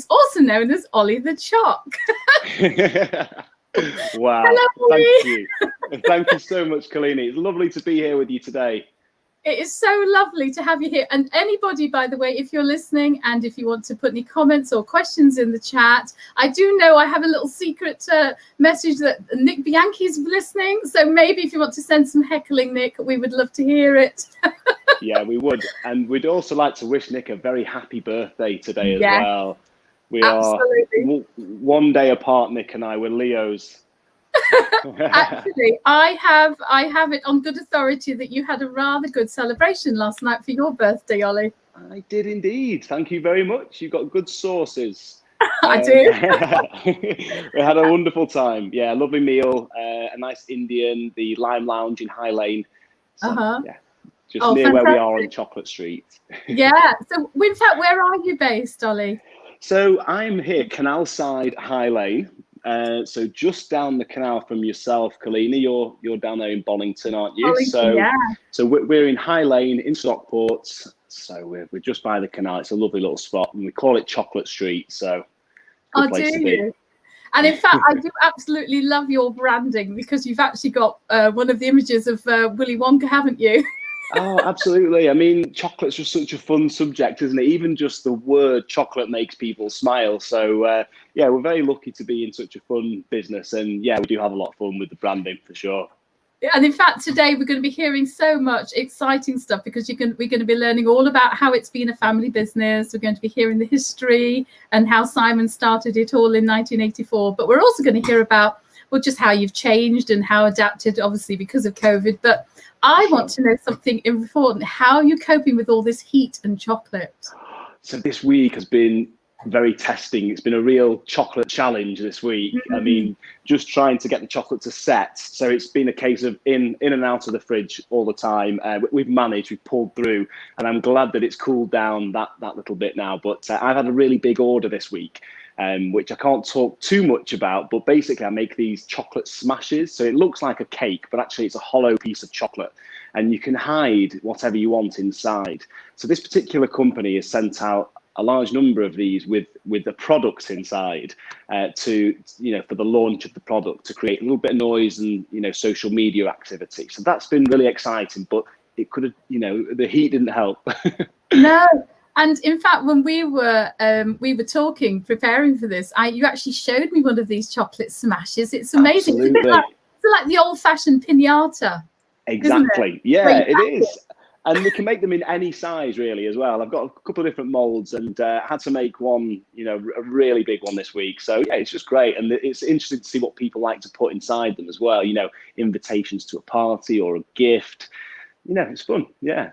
also known as Oli The Choc. Wow. Hello, Thank Oli. you. Thank you so much, Kalini. It's lovely to be here with you today. It is so lovely to have you here. And anybody, by the way, if you're listening and if you want to put any comments or questions in the chat, I do know I have a little secret message that Nick Bianchi is listening. So maybe if you want to send some heckling, Nick, we would love to hear it. Yeah, we would. And we'd also like to wish Nick a very happy birthday today as well. We absolutely. are one day apart, Nick and I. We're Leos. Actually, I have it on good authority that you had a rather good celebration last night for your birthday, Oli. I did indeed. Thank you very much. You've got good sources. I do. We had a wonderful time. Yeah, a lovely meal, a nice Indian, the Lime Lounge in High Lane. So, yeah, just near fantastic. where we are on Chocolate Street. Yeah. So, in fact, where are you based, Oli? So I'm here, Canal Side, High Lane. So just down the canal from yourself, Kalini. You're down there in Bonington, aren't you? So we're in High Lane in Stockport. So we're just by the canal. It's a lovely little spot, and we call it Chocolate Street. So good place to be. And in fact, I do absolutely love your branding because you've actually got one of the images of Willy Wonka, haven't you? Oh, absolutely. I mean, chocolate's just such a fun subject, isn't it? Even just the word chocolate makes people smile. So, yeah, we're very lucky to be in such a fun business. And yeah, we do have a lot of fun with the branding for sure. And in fact, today we're going to be hearing so much exciting stuff because we're going to be learning all about how it's been a family business. We're going to be hearing the history and how Simon started it all in 1984. But we're also going to hear about, well, just how you've changed and how adapted, obviously, because of COVID. But I want to know something important. How are you coping with all this heat and chocolate? So this week has been very testing. It's been a real chocolate challenge this week. I mean, just trying to get the chocolate to set. So it's been a case of in and out of the fridge all the time. We've managed, we've pulled through, and I'm glad that it's cooled down that little bit now. But I've had a really big order this week, which I can't talk too much about, but basically I make these chocolate smashes. So it looks like a cake, but actually it's a hollow piece of chocolate, and you can hide whatever you want inside. So this particular company has sent out a large number of these with the products inside to, for the launch of the product, to create a little bit of noise and, social media activity. So that's been really exciting, but it could have, the heat didn't help. No. And in fact, when we were talking, preparing for this, you actually showed me one of these chocolate smashes. It's amazing. Absolutely. It's like the old-fashioned piñata. Exactly. Yeah, it is. And we can make them in any size, really, as well. I've got a couple of different molds, and had to make one, a really big one this week. So yeah, it's just great, and it's interesting to see what people like to put inside them as well. Invitations to a party or a gift. It's fun. Yeah.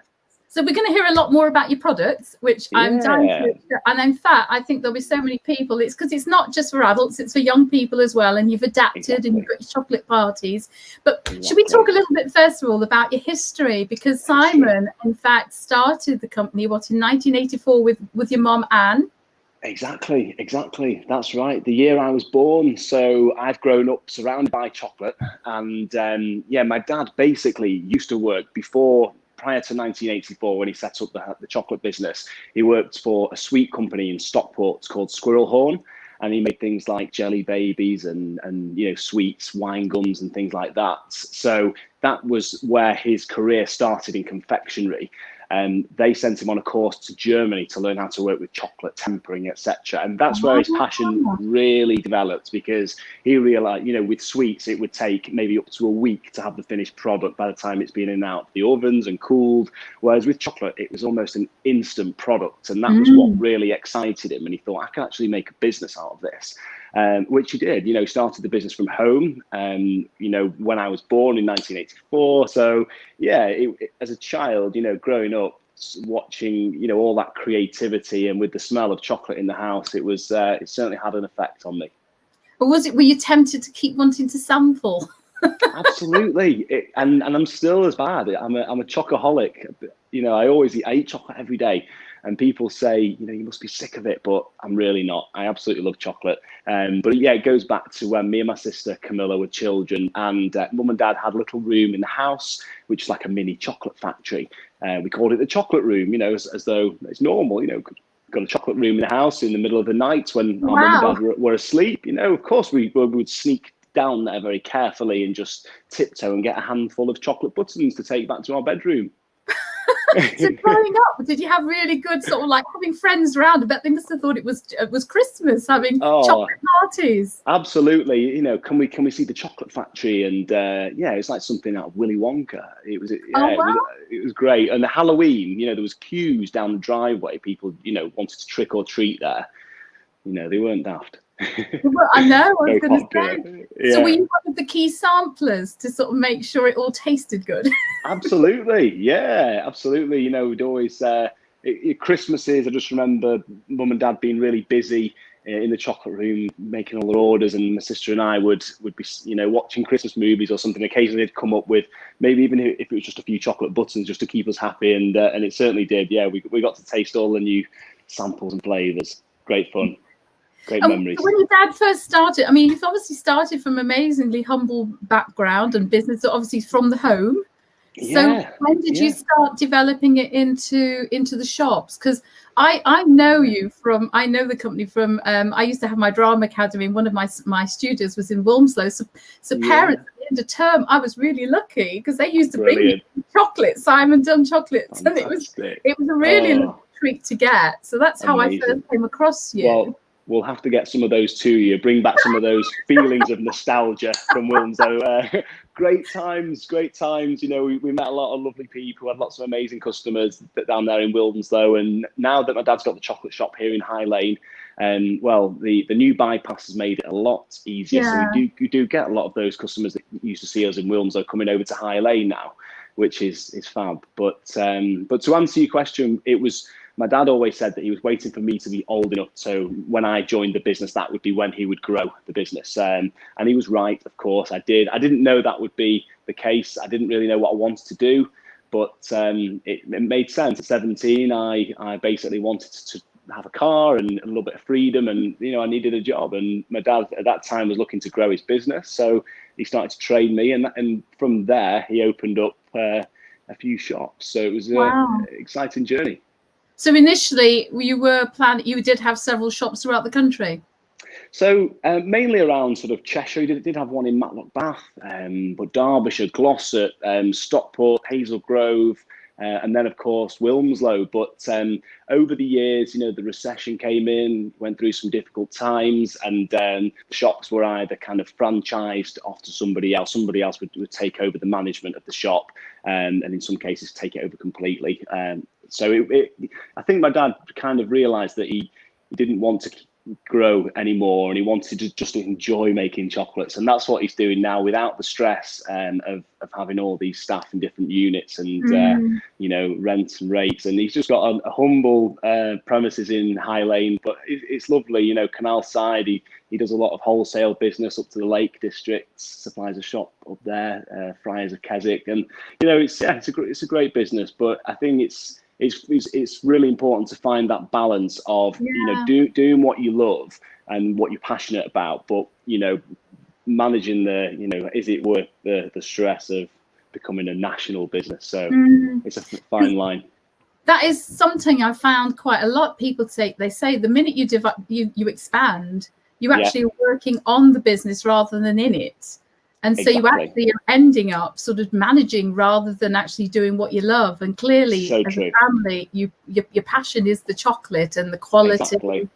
So we're going to hear a lot more about your products, which I'm dying to. And in fact, I think there'll be so many people. It's because it's not just for adults, it's for young people as well. And you've adapted and you've got your chocolate parties. But should we talk a little bit, first of all, about your history? Because Simon, in fact, started the company, in 1984 with your mom, Anne? Exactly. That's right. The year I was born. So I've grown up surrounded by chocolate. And my dad basically used to work prior to 1984, when he set up the chocolate business. He worked for a sweet company in Stockport called Squirrel Horn, and he made things like jelly babies and sweets, wine gums and things like that. So that was where his career started in confectionery. They sent him on a course to Germany to learn how to work with chocolate, tempering, etc. And that's where his passion really developed, because he realized, with sweets, it would take maybe up to a week to have the finished product by the time it's been in and out of the ovens and cooled. Whereas with chocolate, it was almost an instant product. And that was what really excited him. And he thought, I can actually make a business out of this. Which he did. Started the business from home, when I was born in 1984. So yeah, as a child, growing up, watching, all that creativity, and with the smell of chocolate in the house, it certainly had an effect on me. But were you tempted to keep wanting to sample? Absolutely. And I'm still as bad. I'm a chocoholic. I eat chocolate every day. And people say, you must be sick of it, but I'm really not. I absolutely love chocolate. But yeah, it goes back to when me and my sister Camilla were children, and mum and dad had a little room in the house, which is like a mini chocolate factory. We called it the chocolate room, as though it's normal, got a chocolate room in the house in the middle of the night when our mum and Wow. dad were asleep. You know, of course, we would sneak down there very carefully and just tiptoe and get a handful of chocolate buttons to take back to our bedroom. So growing up, did you have really good sort of like having friends around? I bet they must have thought it was Christmas, having chocolate parties. Absolutely. You know, can we see the chocolate factory? And yeah, it's like something out of Willy Wonka. It was it was great. And the Halloween, you know, there was queues down the driveway. People, you know, wanted to trick or treat there. You know, they weren't daft. Well, I know. I was going to say. Yeah. So were you one of the key samplers to sort of make sure it all tasted good? Absolutely. Yeah, absolutely. You know, we'd always, Christmases, I just remember mum and dad being really busy in the chocolate room, making all their orders, and my sister and I would be, you know, watching Christmas movies or something. Occasionally they'd come up with maybe even if it was just a few chocolate buttons just to keep us happy. And it certainly did. Yeah, we got to taste all the new samples and flavors. Great fun. Great memories. When your dad first started, I mean, you've obviously started from amazingly humble background and business, obviously from the home. So when did you start developing it into the shops? Because I know you from, I know the company from, I used to have my drama academy, and one of my studios was in Wilmslow. So parents at the end of term, I was really lucky because they used to bring me chocolate, Simon Dunn chocolates. Fantastic. And it was a really lovely treat to get. So that's how I first came across you. Well, we'll have to get some of those to you, bring back some of those feelings of nostalgia from Wilmslow. Great times. You know, we met a lot of lovely people, had lots of amazing customers down there in Wilmslow. And now that my dad's got the chocolate shop here in High Lane, well, the new bypass has made it a lot easier. So we do get a lot of those customers that used to see us in Wilmslow coming over to High Lane now, which is fab. But to answer your question, it was, my dad always said that he was waiting for me to be old enough. So when I joined the business, that would be when he would grow the business. And he was right, of course. I didn't know that would be the case. I didn't really know what I wanted to do, but it made sense. At 17, I basically wanted to have a car and a little bit of freedom, and you know, I needed a job. And my dad at that time was looking to grow his business, so he started to train me, and from there he opened up a few shops. So it was an exciting journey. So initially, you did have several shops throughout the country? So mainly around sort of Cheshire. We did have one in Matlock Bath, but Derbyshire, Glossop, Stockport, Hazel Grove, and then of course Wilmslow. But over the years, you know, the recession came in, went through some difficult times, and the shops were either kind of franchised off to somebody else. Somebody else would take over the management of the shop, and in some cases take it over completely. So I think my dad kind of realised that he didn't want to grow anymore, and he wanted to just enjoy making chocolates, and that's what he's doing now without the stress of having all these staff in different units and you know, rents and rates. And he's just got a humble premises in High Lane, but it's lovely, you know, Canal Side. He does a lot of wholesale business up to the Lake District, supplies a shop up there, Friars of Keswick, and you know, it's a great business. But I think it's really important to find that balance of you know, doing what you love and what you're passionate about, but you know, managing the, you know, is it worth the stress of becoming a national business? So it's a fine line. That is something I found quite a lot. People say the minute you expand, you actually are working on the business rather than in it. And so you actually are ending up sort of managing rather than actually doing what you love. And clearly, as a family, your passion is the chocolate and the quality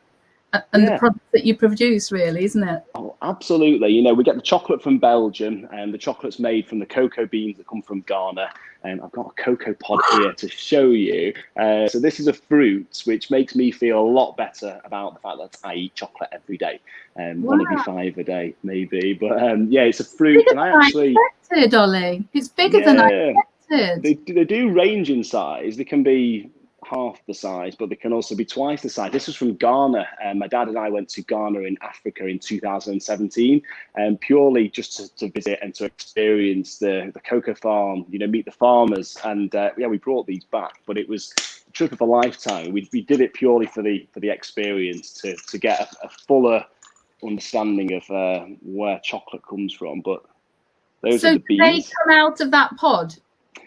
and the products that you produce, really, isn't it? Oh, absolutely. You know, we get the chocolate from Belgium, and the chocolate's made from the cocoa beans that come from Ghana. And I've got a cocoa pod here to show you. So this is a fruit, which makes me feel a lot better about the fact that I eat chocolate every day. One every 5 a day, maybe. But yeah, it's a fruit. And I expected, Ollie. It's bigger than I expected. They do range in size. They can be half the size, but they can also be twice the size. This is from Ghana. My dad and I went to Ghana in Africa in 2017, purely just to visit and to experience the cocoa farm, you know, meet the farmers. And yeah, we brought these back, but it was a trip of a lifetime. We did it purely for the experience, to get a fuller understanding of where chocolate comes from. But those are the beans. So they come out of that pod?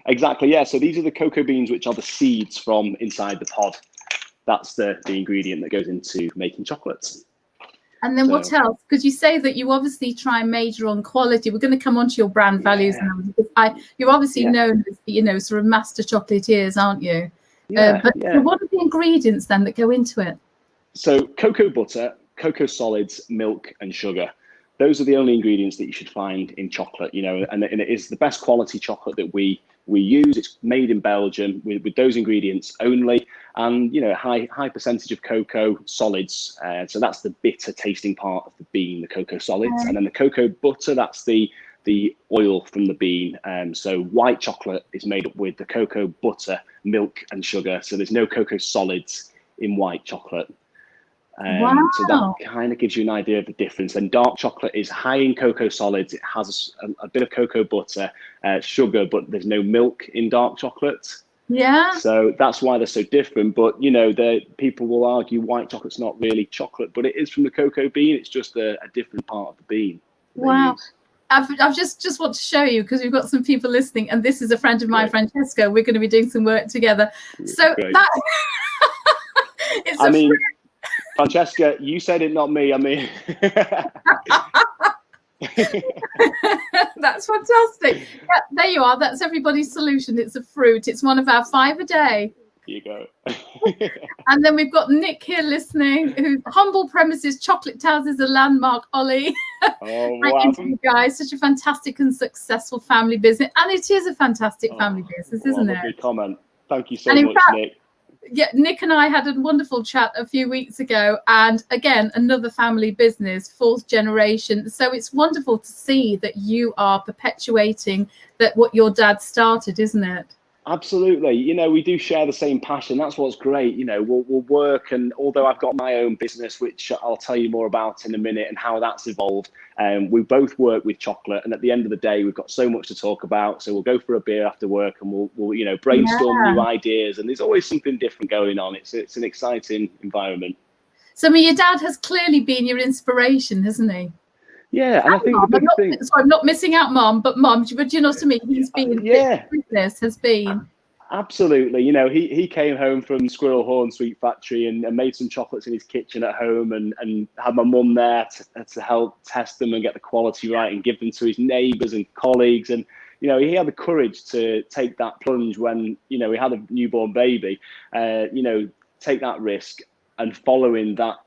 Exactly, yeah. So these are the cocoa beans, which are the seeds from inside the pod. that's the ingredient that goes into making chocolates. And then what else? Because you say that you obviously try and major on quality. We're going to come on to your brand values now. You're obviously known as, you know, sort of master chocolatiers, aren't you? So what are the ingredients then that go into it? So cocoa butter, cocoa solids, milk, and sugar. Those are the only ingredients that you should find in chocolate, you know, and it is the best quality chocolate that we use. It's made in Belgium with those ingredients only, and you know, high percentage of cocoa solids. So that's the bitter tasting part of the bean, the cocoa solids, and then the cocoa butter. That's the oil from the bean. So white chocolate is made up with the cocoa butter, milk, and sugar. So there's no cocoa solids in white chocolate. So that kind of gives you an idea of the difference. And dark chocolate is high in cocoa solids. It has a bit of cocoa butter, sugar, but there's no milk in dark chocolate. Yeah. So that's why they're so different. But, you know, people will argue white chocolate's not really chocolate, but it is from the cocoa bean. It's just a different part of the bean. Wow. I've just want to show you, because we've got some people listening, and this is a friend of mine, Francesca. We're going to be doing some work together. So that it's Francesca, you said it, not me. I mean, that's fantastic. Yeah, there you are. That's everybody's solution. It's a fruit. It's one of our 5 a day. Here you go. And then we've got Nick here listening, who's humble premises, chocolate towers is a landmark, Ollie. Oh, wow. Thank you guys. Such a fantastic and successful family business. And it is a fantastic family business, isn't it? Good comment. Thank you so much, Nick. Yeah, Nick and I had a wonderful chat a few weeks ago, and again, another family business, 4th generation. So it's wonderful to see that you are perpetuating what your dad started, isn't it? Absolutely. You know, we do share the same passion. That's what's great. You know, we'll work, and although I've got my own business, which I'll tell you more about in a minute and how that's evolved, we both work with chocolate, and at the end of the day, we've got so much to talk about. So we'll go for a beer after work, and we'll you know, brainstorm new ideas, and there's always something different going on. It's an exciting environment. So I mean, your dad has clearly been your inspiration, hasn't he? Yeah, and I think the big thing. So I'm not missing out, Mum, but you know what I mean? He's been, business has been. Absolutely. You know, he came home from Squirrel Horn Sweet Factory and made some chocolates in his kitchen at home, and had my mum there to help test them and get the quality right and give them to his neighbours and colleagues. And, you know, he had the courage to take that plunge when, you know, he had a newborn baby, you know, take that risk and following that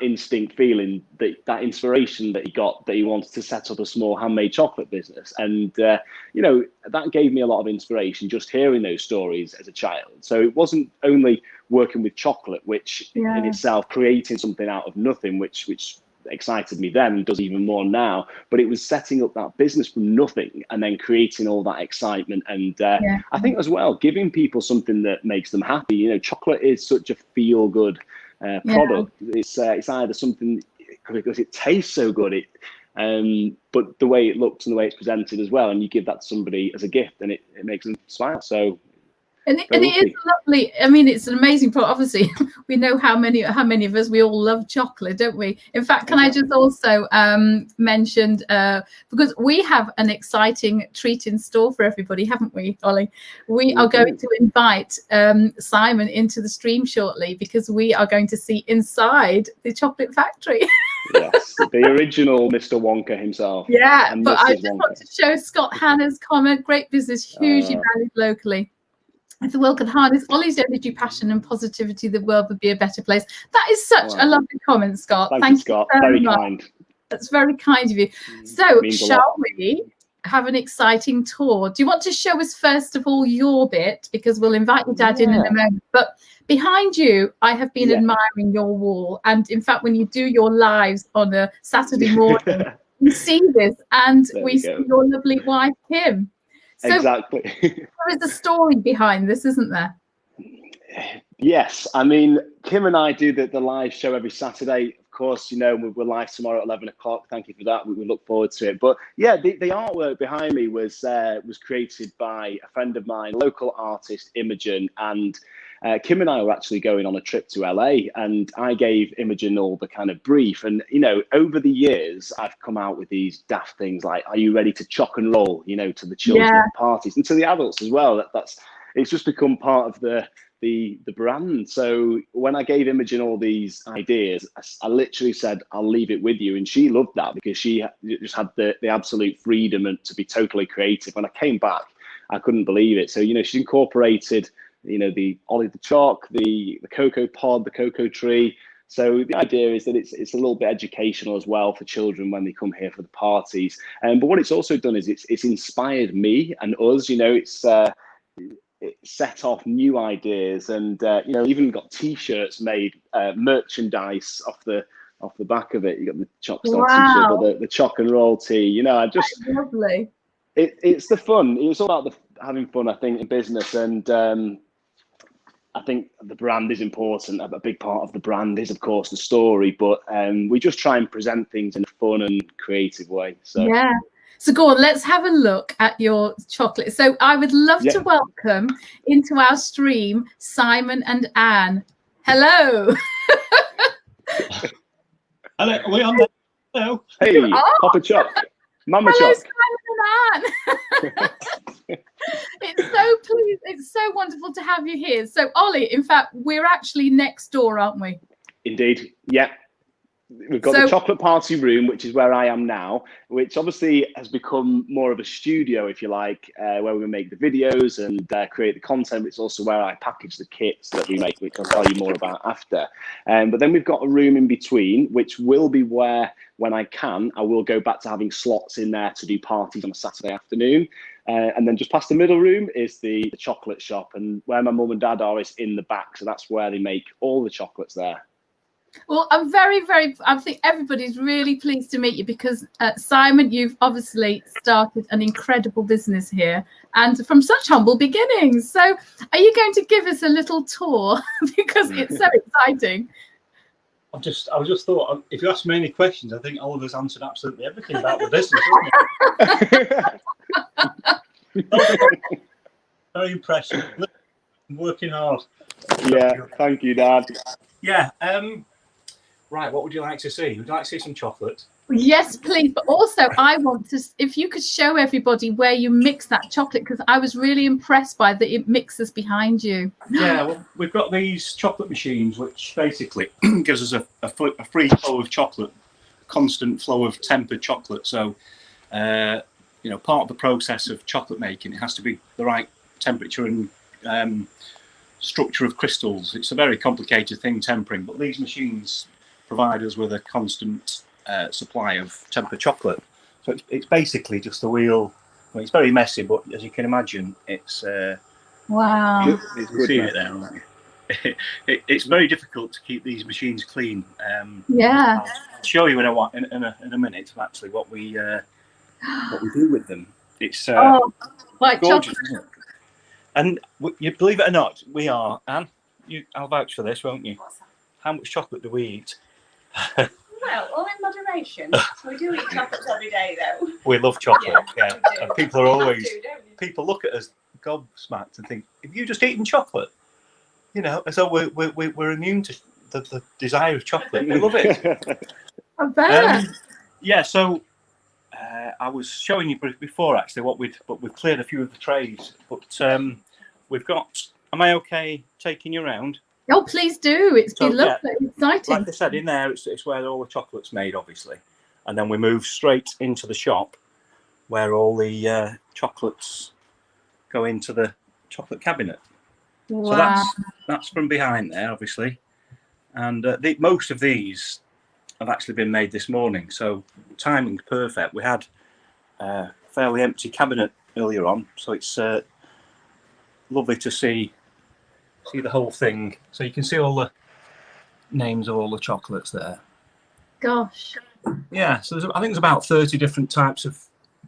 instinct feeling, that inspiration that he got, that he wanted to set up a small handmade chocolate business. And you know, that gave me a lot of inspiration just hearing those stories as a child. So it wasn't only working with chocolate, which in itself, creating something out of nothing, which excited me then and does even more now, but it was setting up that business from nothing and then creating all that excitement. And I think as well, giving people something that makes them happy. You know, chocolate is such a feel good product. It's either something because it tastes so good, but the way it looks and the way it's presented as well, and you give that to somebody as a gift, and it makes them smile. So and it is lovely. I mean, it's an amazing product. Obviously, we know how many of us, we all love chocolate, don't we? In fact, can I just also mention, because we have an exciting treat in store for everybody, haven't we, Ollie? We are going to invite Simon into the stream shortly, because we are going to see inside the chocolate factory. Yes, the original Mr. Wonka himself. Yeah, but I just want to show Scott Hanna's comment. Great business, hugely valued locally. If the world could harness Ollie's energy, passion, and positivity, the world would be a better place. That is such a lovely comment, Scott. Thank you, Scott. Very kind. That's very kind of you. So, shall we have an exciting tour? Do you want to show us first of all your bit, because we'll invite your dad in a moment? But behind you, I have been admiring your wall, and in fact, when you do your lives on a Saturday morning, you see this, and we see your lovely wife, Kim. So exactly. There is a story behind this, isn't there? Yes. I mean, Kim and I do the live show every Saturday. Of course, you know, we're live tomorrow at 11 o'clock. Thank you for that. We look forward to it. But yeah, the artwork behind me was created by a friend of mine, local artist, Imogen, and Kim and I were actually going on a trip to LA, and I gave Imogen all the kind of brief. And, you know, over the years, I've come out with these daft things like, are you ready to chock and roll, you know, to the children at parties and to the adults as well. It's just become part of the the brand. So when I gave Imogen all these ideas, I literally said, I'll leave it with you. And she loved that because she just had the absolute freedom and to be totally creative. When I came back, I couldn't believe it. So, you know, she incorporated, you know, the Oli The Choc, the cocoa pod, the cocoa tree. So the idea is that it's a little bit educational as well for children when they come here for the parties. But what it's also done is it's inspired me and us. You know, it set off new ideas, and you know, even got T-shirts made, merchandise off the back of it. You got the Choc Star T-shirt, but the Choc and Roll tee. You know, That's lovely. It's the fun. It's all about having fun, I think, in business, and I think the brand is important. A big part of the brand is, of course, the story, but we just try and present things in a fun and creative way. So yeah. So go on, let's have a look at your chocolate. So I would love to welcome into our stream Simon and Anne. Hello. Hello, are we on there? Hello. Hey, Papa Choc, Mama Hello, Choc. Simon and Anne. It's so wonderful to have you here. So Oli, in fact, we're actually next door, aren't we? Indeed, yeah. We've got the chocolate party room, which is where I am now, which obviously has become more of a studio, if you like, where we make the videos and create the content. It's also where I package the kits that we make, which I'll tell you more about after. But then we've got a room in between, which will be where, when I can, I will go back to having slots in there to do parties on a Saturday afternoon. And then just past the middle room is the chocolate shop, and where my mum and dad are is in the back. So that's where they make all the chocolates there. Well, I think everybody's really pleased to meet you because, Simon, you've obviously started an incredible business here and from such humble beginnings. So are you going to give us a little tour? Because it's so exciting. I just thought, if you ask me any questions, I think Oliver's answered absolutely everything about the business. Very impressive. Working hard. Yeah, thank you, Dad. Yeah. Right, what would you like to see? Would you like to see some chocolate? Yes, please. But also, I want to, if you could show everybody where you mix that chocolate, because I was really impressed by the mixers behind you. Yeah, well, we've got these chocolate machines, which basically gives us a free flow of chocolate, constant flow of tempered chocolate. So, you know, part of the process of chocolate making, it has to be the right temperature and structure of crystals. It's a very complicated thing, tempering, but these machines provide us with a constant supply of tempered chocolate. So it's basically just a wheel. Well, it's very messy, but as you can imagine, it's wow. You see it there, aren't you? It's very difficult to keep these machines clean. Yeah. I'll show you in a minute actually what we do with them. It's like gorgeous, chocolate. isn't it? And you believe it or not, we are, Anne, I'll vouch for this, won't you? How much chocolate do we eat? Well, all in moderation. We do eat chocolate every day, though. We love chocolate, yeah. And people are always, don't you? people look at us gobsmacked and think, have you just eaten chocolate? You know, as though we're immune to the desire of chocolate. They love it. I bet. Yeah, so I was showing you before actually but we've cleared a few of the trays. But we've got, am I okay taking you around? Oh, please do. It's been lovely, exciting. Like I said, in there, it's where all the chocolate's made, obviously. And then we move straight into the shop where all the chocolates go into the chocolate cabinet. Wow. So that's from behind there, obviously. And most of these have actually been made this morning. So timing's perfect. We had a fairly empty cabinet earlier on. So it's lovely to see the whole thing. So you can see all the names of all the chocolates there. Gosh. Yeah, so I think there's about 30 different types of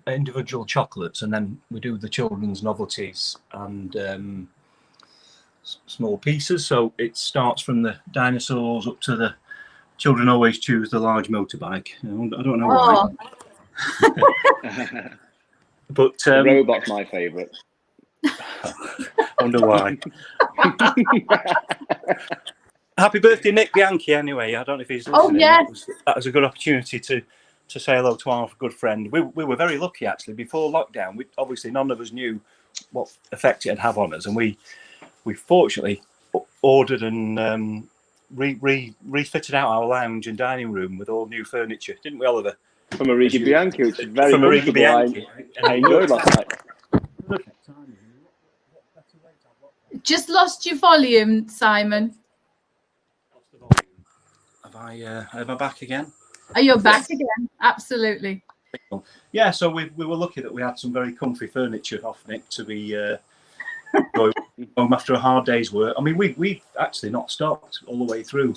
individual chocolates, and then we do the children's novelties and small pieces. So it starts from the dinosaurs up to the children always choose the large motorbike. I don't know why. But the robot's my favourite. I wonder why. Happy birthday, Nick Bianchi, anyway. I don't know if he's listening. Oh, yes. That was a good opportunity to say hello to our good friend. We were very lucky, actually. Before lockdown, obviously none of us knew what effect it would have on us. And we fortunately ordered and refitted out our lounge and dining room with all new furniture, didn't we, Oliver? From Origi Bianchi, which is very From Origi comfortable. Bianchi. I enjoyed last night. Perfect timing. Just lost your volume, Simon. Lost the volume. Am I back again? Are you back again? Absolutely. Yeah, so we were lucky that we had some very comfy furniture off Nick to be going home after a hard day's work. I mean, we've actually not stopped all the way through.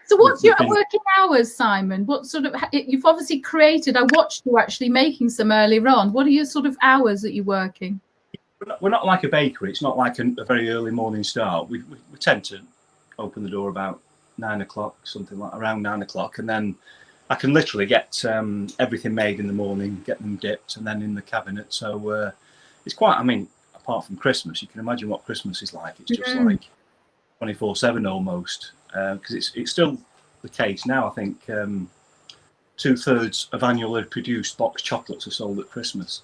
So what's your working hours, Simon? What sort of, you've obviously created, I watched you actually making some earlier on. What are your sort of hours that you're working? We're not like a bakery. It's not like a very early morning start. We tend to open the door about 9 o'clock, something like around 9 o'clock. And then I can literally get everything made in the morning, get them dipped and then in the cabinet. So it's quite, I mean, apart from Christmas, you can imagine what Christmas is like. It's just like 24/7 almost. Because it's still the case now. I think 2/3 of annually produced boxed chocolates are sold at Christmas.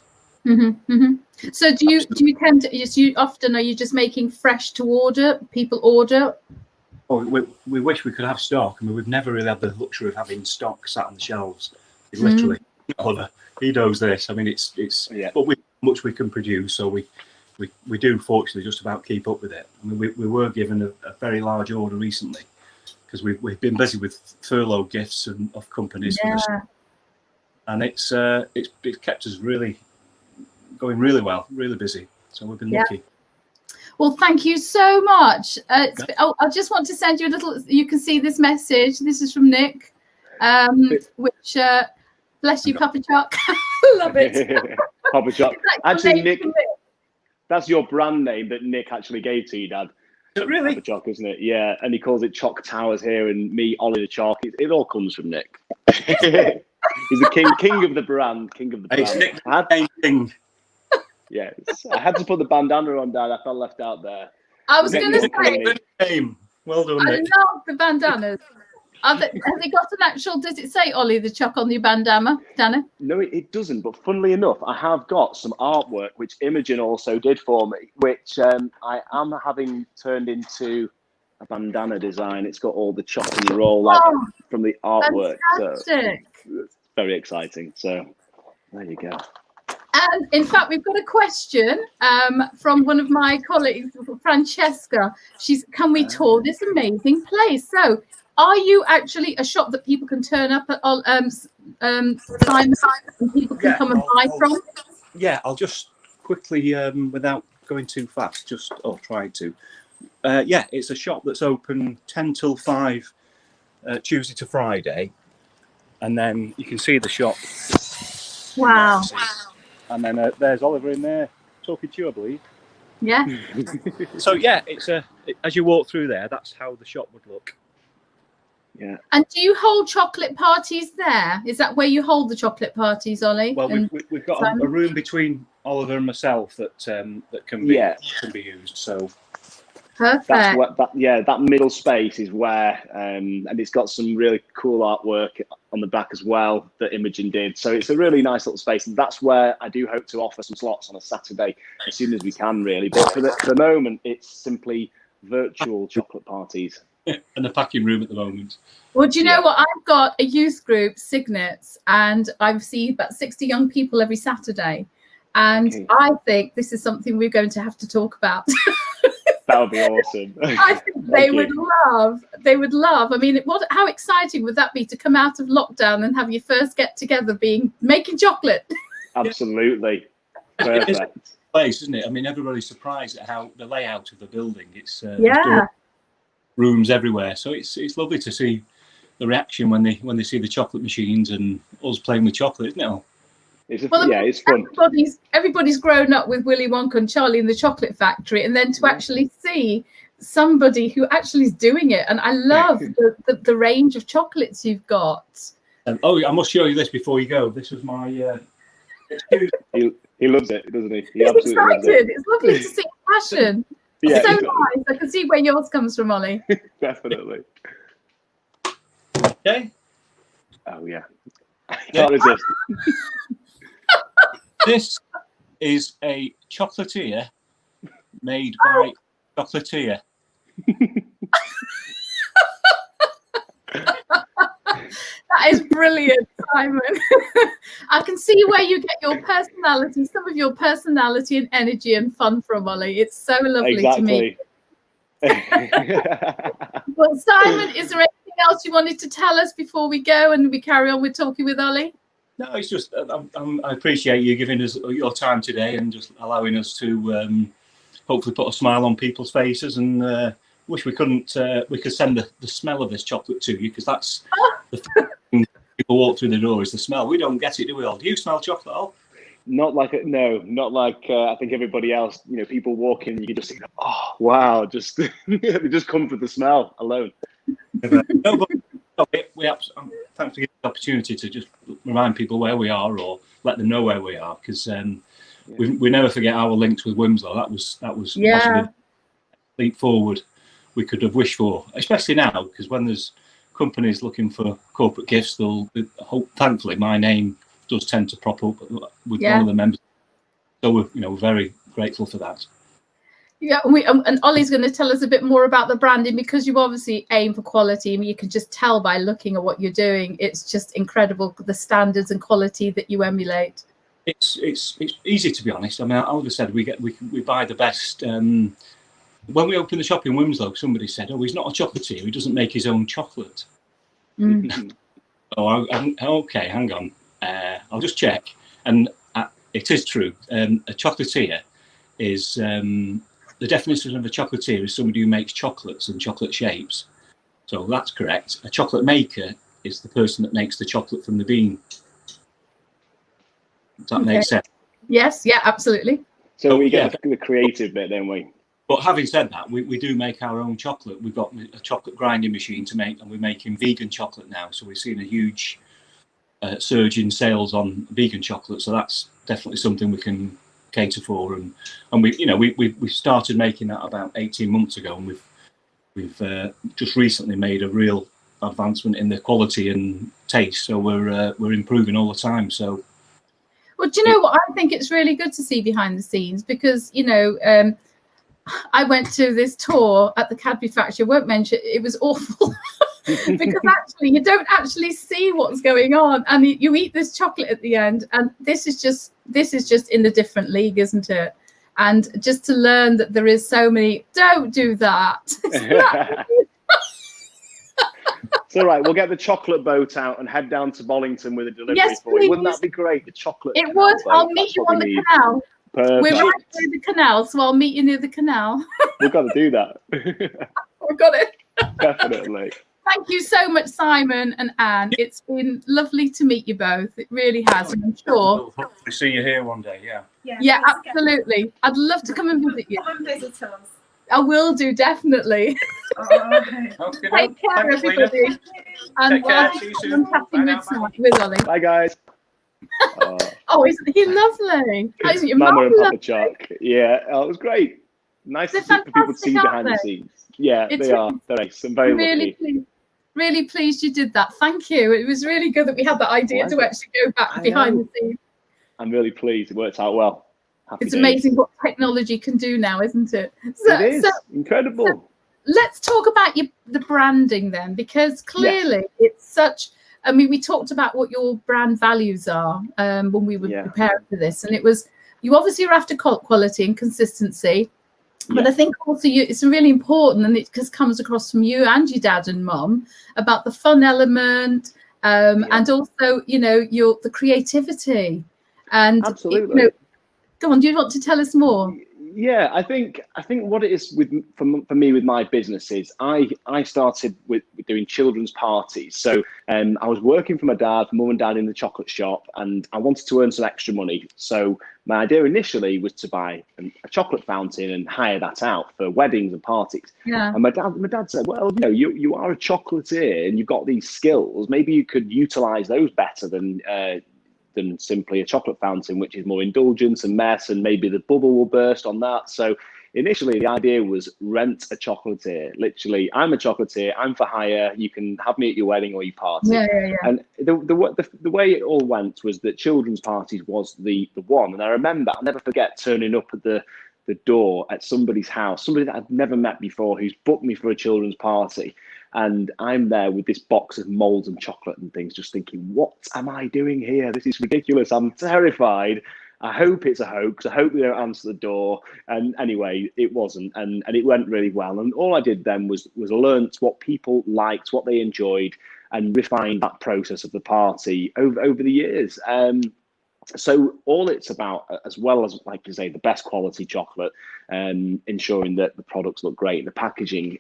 So do you tend to, are you just making fresh to order? People order? Oh, we wish we could have stock. I mean, we've never really had the luxury of having stock sat on the shelves. It's literally, Oliver, he knows this. I mean, it's but how much we can produce, so we do fortunately just about keep up with it. I mean, we were given a very large order recently, because we've been busy with furlough gifts of companies, and it's kept us really going really well, really busy. So we've been lucky. Well, thank you so much. I just want to send you a little. You can see this message. This is from Nick, which bless you, Papa Choc. Love it, Papa Choc. Actually, Nick, that's your brand name that Nick actually gave to you, Dad. Really? Papa Choc, isn't it? Yeah, and he calls it Choc Towers here, and me, Oli The Choc. It all comes from Nick. He's the king of the brand. King of the brand. It's Nick King. Yes, I had to put the bandana on, Dad. I felt left out there. I was going to say, well done, Nick. I love the bandanas. Has it got an actual? Does it say Oli The Choc on your bandana? No, it doesn't. But funnily enough, I have got some artwork which Imogen also did for me, which I am having turned into a bandana design. It's got all the chop and roll from the artwork. Fantastic. So it's very exciting. So there you go. And in fact, we've got a question from one of my colleagues, Francesca. Can we tour this amazing place? So, are you actually a shop that people can turn up at Simon, and people can come and buy from? Yeah, I'll just quickly, without going too fast, try to. Yeah, it's a shop that's open 10 till 5 Tuesday to Friday, and then you can see the shop. Wow. And then there's Oliver in there talking to you, I believe. Yeah. So yeah, it's as you walk through there, that's how the shop would look. Yeah. And do you hold chocolate parties there? Is that where you hold the chocolate parties, Ollie? Well, we've got a room between Oliver and myself that can be used. So perfect. That's what that middle space is where, and it's got some really cool artwork on the back as well that Imogen did. So it's a really nice little space, and that's where I do hope to offer some slots on a Saturday as soon as we can, really. But for the moment, it's simply virtual chocolate parties. And the packing room at the moment. Well, do you know what? I've got a youth group, Signets, and I see about 60 young people every Saturday. And I think this is something we're going to have to talk about. That would be awesome. I think they would love. I mean, how exciting would that be to come out of lockdown and have your first get together making chocolate? Absolutely. Perfect. It's a place, isn't it? I mean, everybody's surprised at how the layout of the building. It's rooms everywhere, so it's lovely to see the reaction when they see the chocolate machines and us playing with chocolate, isn't it? It's fun. Everybody's grown up with Willy Wonka and Charlie in the Chocolate Factory, and then to actually see somebody who actually is doing it, and I love the range of chocolates you've got. I must show you this before you go. This was my. He loves it, doesn't he? He's excited. It's lovely to see passion. Yeah, so nice. I can see where yours comes from, Ollie. Definitely. Okay. Oh yeah. Can't resist. This is a chocolatier made by Chocolatier. That is brilliant, Simon. I can see where you get your personality, some of your personality and energy and fun from, Ollie. It's so lovely to meet. Well, Simon, is there anything else you wanted to tell us before we go and we carry on with talking with Ollie? No, it's just I appreciate you giving us your time today and just allowing us to hopefully put a smile on people's faces, and wish we could send the smell of this chocolate to you, because that's the first thing people walk through the door is the smell. We don't get it, do we all? Do you smell chocolate, Al? Not like I think everybody else. You know, people walk in, you can just think, oh wow, just they just come for the smell alone. No, but thanks for giving the opportunity to just remind people where we are, or let them know where we are, because we never forget our links with Wimslow. That was possibly a leap forward we could have wished for, especially now, because when there's companies looking for corporate gifts, thankfully my name does tend to prop up with one of the members, so we're very grateful for that. Yeah, and Ollie's going to tell us a bit more about the branding, because you obviously aim for quality. I mean, you can just tell by looking at what you're doing. It's just incredible, the standards and quality that you emulate. It's easy, to be honest. I mean, I would have said we buy the best. When we opened the shop in Wimslow, somebody said, "Oh, he's not a chocolatier. He doesn't make his own chocolate." Okay, hang on. I'll just check, and it is true. A chocolatier is the definition of a chocolatier is somebody who makes chocolates and chocolate shapes. So that's correct. A chocolate maker is the person that makes the chocolate from the bean. Does that make sense? Yes, yeah, absolutely. So we get the creative bit, don't we? But having said that, we do make our own chocolate. We've got a chocolate grinding machine to make, and we're making vegan chocolate now. So we've seen a huge surge in sales on vegan chocolate. So that's definitely something we can cater for. And we started making that about 18 months ago, and we've just recently made a real advancement in the quality and taste. So we're improving all the time. So. Well, do you know what? I think it's really good to see behind the scenes, because, I went to this tour at the Cadbury factory. I won't mention it was awful because actually you don't actually see what's going on, and you eat this chocolate at the end, and this is just in a different league, isn't it? And just to learn that there is so many. Don't do that. It's all right. We'll get the chocolate boat out and head down to Bollington with a delivery for you. Wouldn't that be great? The chocolate. It would. I'll meet you on the canal. Perfect. We're right near the canal, so I'll meet you near the canal. We've got to do that. We've got it. Definitely. Thank you so much, Simon and Anne. It's been lovely to meet you both. It really has, and I'm sure. We'll hopefully see you here one day. Yeah, absolutely. I'd love to come and visit you. Come and visit us. I will do, definitely. Take care, everybody. And Take care. See you soon. With Ollie. Bye, guys. Oh, isn't he lovely? Isn't your Mama mum and Papa lovely? Choc. Yeah, it was great. Nice to see people see behind the scenes. Yeah, they are. They're nice. I'm very lucky. Really pleased you did that. Thank you. It was really good that we had that idea to actually go back behind the scenes. I'm really pleased. It worked out well. Happy it's days. amazing what technology can do now, isn't it? It is incredible. So let's talk about the branding then, because clearly it's such. I mean, we talked about what your brand values are when we were preparing for this, and it was you obviously are after quality and consistency, but I think also it's really important, and it just comes across from you and your dad and mum about the fun element, and also the creativity, and absolutely. Go on. Do you want to tell us more? Yeah, I think what it is for me with my business is I started with doing children's parties. So I was working for my dad, mum and dad in the chocolate shop, and I wanted to earn some extra money. So my idea initially was to buy a chocolate fountain and hire that out for weddings and parties. Yeah. And my dad said, well, you are a chocolatier and you've got these skills. Maybe you could utilize those better than simply a chocolate fountain, which is more indulgence and mess, and maybe the bubble will burst on that. So initially the idea was rent a chocolatier. Literally, I'm a chocolatier, I'm for hire, you can have me at your wedding or your party. Yeah. And the way it all went was that children's parties was the one. And I remember, I'll never forget turning up at the door at somebody's house, somebody that I'd never met before, who's booked me for a children's party. And I'm there with this box of molds and chocolate and things, just thinking, what am I doing here? This is ridiculous. I'm terrified. I hope it's a hoax. I hope they don't answer the door. And anyway, it wasn't. And it went really well. And all I did then was learn what people liked, what they enjoyed, and refine that process of the party over the years. So all it's about, as well as, like you say, the best quality chocolate, ensuring that the products look great, the packaging,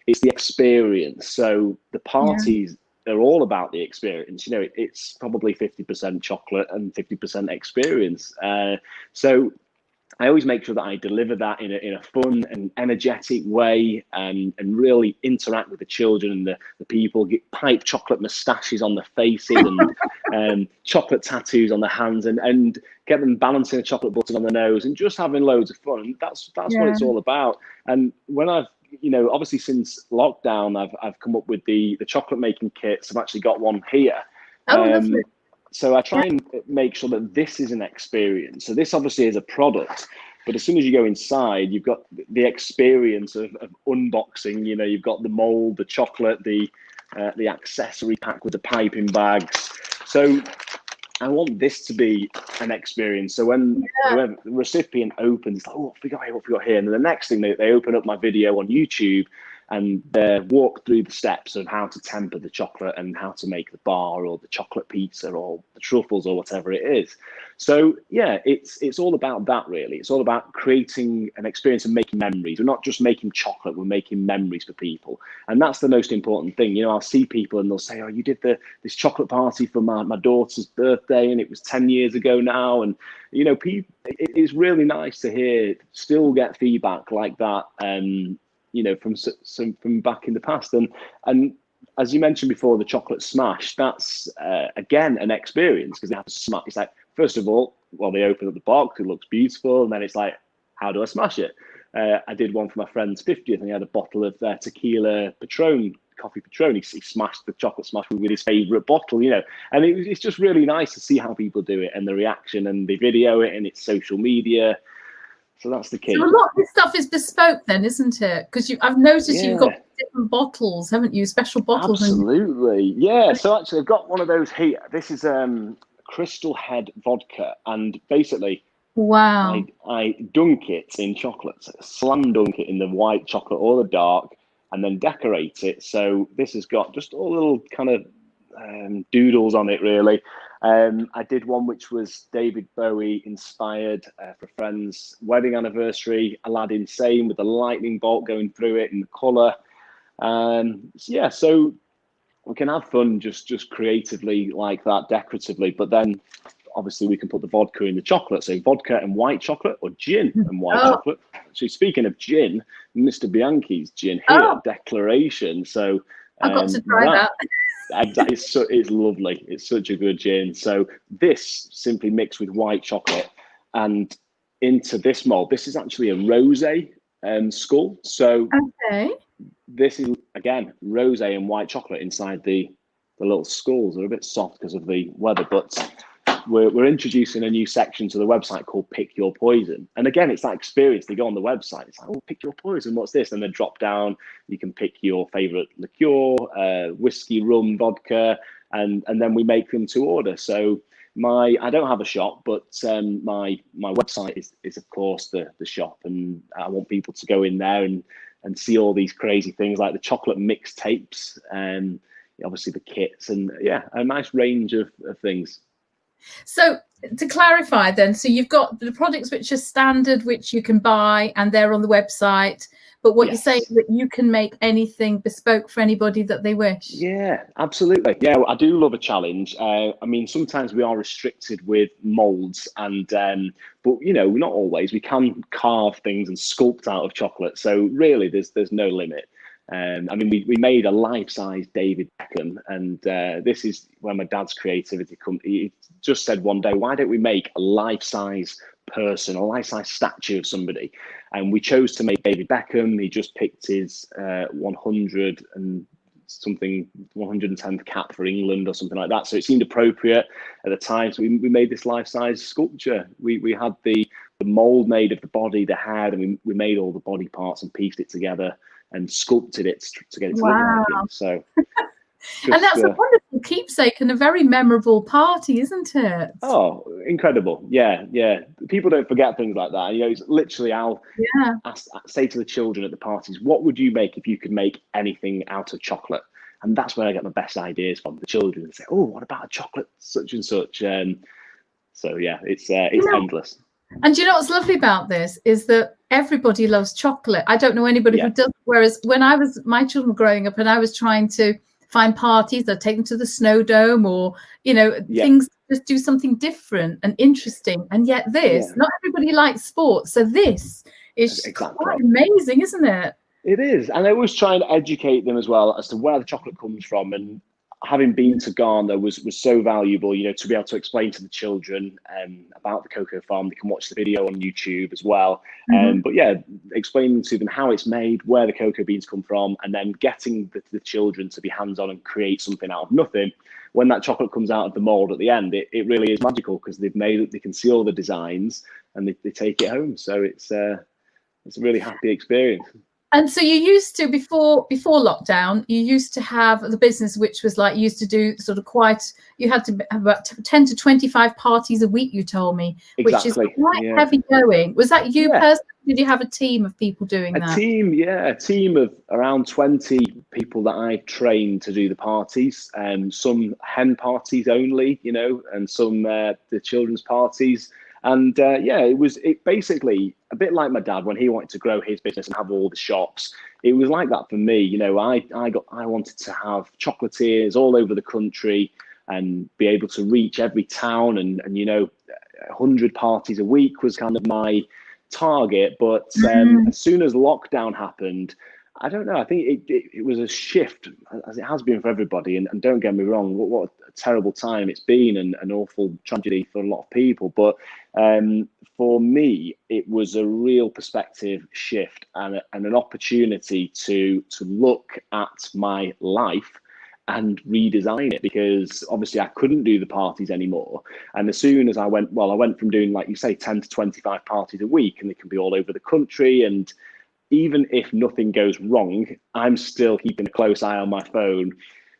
it's the experience. So the parties are all about the experience. You know, it's probably 50% chocolate and 50% experience. So I always make sure that I deliver that in a fun and energetic way, and really interact with the children and the people, get pipe chocolate moustaches on their faces and chocolate tattoos on their hands, and get them balancing a chocolate button on the nose and just having loads of fun. That's what it's all about. And when I've, you know, obviously since lockdown, I've come up with the chocolate making kits. I've actually got one here. Oh, lovely. So I try and make sure that this is an experience. So this obviously is a product, but as soon as you go inside, you've got the experience of unboxing. You know, you've got the mold, the chocolate, the accessory pack with the piping bags. So I want this to be an experience. So when the recipient opens, like, oh, what have we got here? What have we got here? And then the next thing, they open up my video on YouTube, and they walk through the steps of how to temper the chocolate and how to make the bar or the chocolate pizza or the truffles or whatever it is. So yeah, it's all about that, really. It's all about creating an experience and making memories. We're not just making chocolate, we're making memories for people. And that's the most important thing. You know, I'll see people and they'll say, oh, you did this chocolate party for my daughter's birthday and it was 10 years ago now. And, you know, it's really nice to still get feedback like that. You know, from back in the past, and as you mentioned before, the chocolate smash. That's again an experience, because they have to smash. It's like, first of all, they open up the box, it looks beautiful, and then it's like, how do I smash it? I did one for my friend's 50th, and he had a bottle of tequila Patron, coffee Patron. He smashed the chocolate smash with his favorite bottle, you know, and it's just really nice to see how people do it and the reaction, and they video it, and it's social media. So that's the key. So a lot of this stuff is bespoke then, isn't it? Because I've noticed you've got different bottles, haven't you? Special bottles. Absolutely. Yeah. So actually I've got one of those here. This is Crystal Head vodka. And basically, wow, I dunk it in chocolate. So slam dunk it in the white chocolate or the dark, and then decorate it. So this has got just all little kind of doodles on it, really. I did one which was David Bowie inspired for a friend's wedding anniversary. Aladdin Sane with the lightning bolt going through it in the colour. Yeah, so we can have fun just creatively like that, decoratively. But then obviously we can put the vodka in the chocolate. So vodka and white chocolate, or gin and white chocolate. So speaking of gin, Mr. Bianchi's gin here, Declaration. So I've got to try that. It's lovely. It's such a good gin. So this simply mixed with white chocolate and into this mold. This is actually a rosé skull. So this is, again, rosé and white chocolate inside the little skulls. They're a bit soft because of the weather, but we're introducing a new section to the website called Pick Your Poison. And again, it's that experience. They go on the website, it's like, oh, pick your poison, what's this? And then drop down, you can pick your favorite liqueur, whiskey, rum, vodka, and then we make them to order. So I don't have a shop, but my website is of course the shop, and I want people to go in there and see all these crazy things like the chocolate mixtapes, and obviously the kits, and yeah, a nice range of things. So to clarify then, so you've got the products which are standard, which you can buy, and they're on the website. But what you're saying is that you can make anything bespoke for anybody that they wish. Yeah, absolutely. Yeah, I do love a challenge. I mean, sometimes we are restricted with molds, and but you know, not always. We can carve things and sculpt out of chocolate. So really, there's no limit. I mean, we made a life-size David Beckham, and this is where my dad's creativity comes. He just said one day, why don't we make a life-size person, a life-size statue of somebody? And we chose to make David Beckham. He just picked his 110th cap for England or something like that. So it seemed appropriate at the time. So we made this life-size sculpture. We had the mold made of the body, the head, and we made all the body parts and pieced it together. and sculpted it to get it to look Wow. like it. So and that's a wonderful keepsake and a very memorable party, isn't it? Oh, incredible. Yeah, yeah. People don't forget things like that. You know, it's literally, I'll say to the children at the parties, what would you make if you could make anything out of chocolate? And that's where I get my best ideas from. The children say, oh, what about a chocolate such and such? So yeah, it's endless. And you know what's lovely about this is that everybody loves chocolate. I don't know anybody who doesn't. Whereas when my children were growing up and I was trying to find parties, I'd take them to the Snow Dome or, you know, things, just do something different and interesting. And yet not everybody likes sports. So this is quite amazing, isn't it? It is. And I always try and educate them as well as to where the chocolate comes from. And having been to Ghana was so valuable, you know, to be able to explain to the children about the cocoa farm. They can watch the video on YouTube as well. But yeah, explaining to them how it's made, where the cocoa beans come from, and then getting the children to be hands-on and create something out of nothing. When that chocolate comes out of the mold at the end, it really is magical because they can see all the designs and they take it home. So it's a really happy experience. And so you used to, before lockdown, you used to have the business, which was like, you used to do sort of you had to have about 10 to 25 parties a week, you told me, which is quite heavy going. Was that you personally? Did you have a team of people doing that? A team of around 20 people that I trained to do the parties, and some hen parties only, you know, and some the children's parties. And it was basically a bit like my dad when he wanted to grow his business and have all the shops. It was like that for me. You know, I wanted to have chocolatiers all over the country and be able to reach every town. And you know, 100 parties a week was kind of my target. But as soon as lockdown happened, I don't know. I think it was a shift, as it has been for everybody. And don't get me wrong, what a terrible time it's been, and an awful tragedy for a lot of people. But for me, it was a real perspective shift and an opportunity to look at my life and redesign it, because obviously I couldn't do the parties anymore. And as soon as I went from doing, like you say, 10 to 25 parties a week, and they can be all over the country, and even if nothing goes wrong, I'm still keeping a close eye on my phone.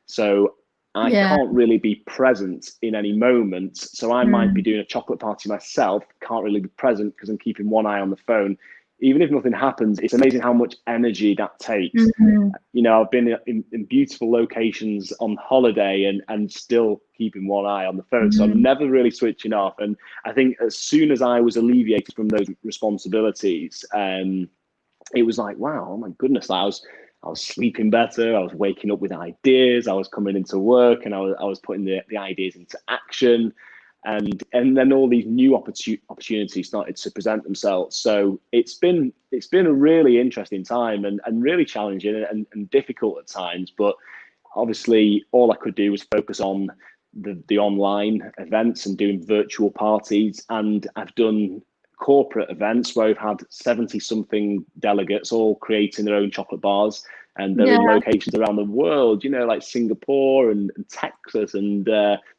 So I can't really be present in any moment. So I might be doing a chocolate party myself, can't really be present because I'm keeping one eye on the phone. Even if nothing happens, it's amazing how much energy that takes. You know, I've been in beautiful locations on holiday and still keeping one eye on the phone. So I'm never really switching off. And I think as soon as I was alleviated from those responsibilities, it was like, wow, oh my goodness, I was sleeping better. I was waking up with ideas. I was coming into work and I was putting the ideas into action, and then all these new opportunities started to present themselves. So it's been a really interesting time and really challenging and difficult at times. But obviously, all I could do was focus on the online events and doing virtual parties, and I've done corporate events where we've had 70 something delegates all creating their own chocolate bars, and they're in locations around the world, you know, like Singapore and Texas and